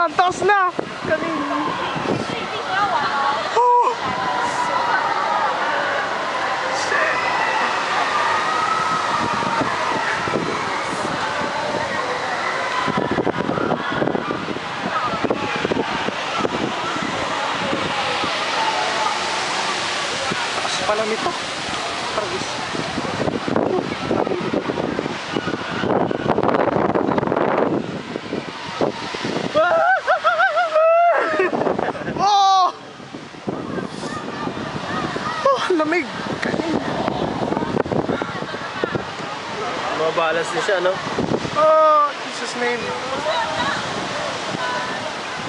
ang taas na. Kanina. Oh. Taas pala nito. Targis. Lamig. Mabalas din siya, no? Oh, Jesus name.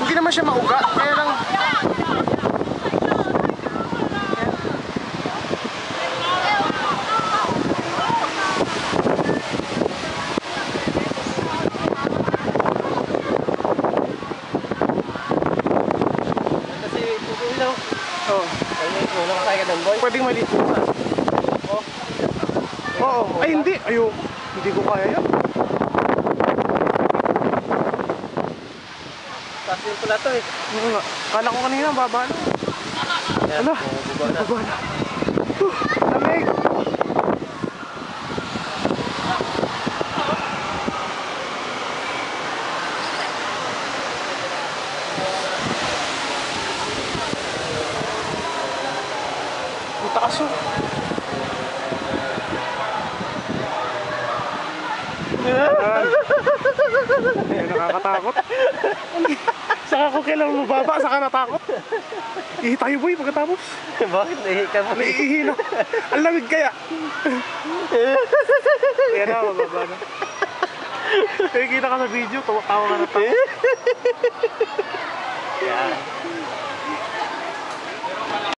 Hindi naman siya mauga, kaya lang. Kasi pupulo. Oh. Nakakaya ka doon, boy? Pwedeng malito. Oh. Oo. Ay, hindi. Ayo. Hindi ko kaya yan. Tapos yun pala to eh. Oo nga. Kala ko kanina, baba na. Ala. Baba na. Lamig. Ang taas oh. Ay, nakakatakot. Saka ko kailangan mababa, saka natakot. Ihi tayo boy pagkatapos. Bakit? Nahihi ka mo? Naiihi na. Ang lamig kaya. Kaya na, mababa na. Kaya kita ka sa video, tawa ka na tawa.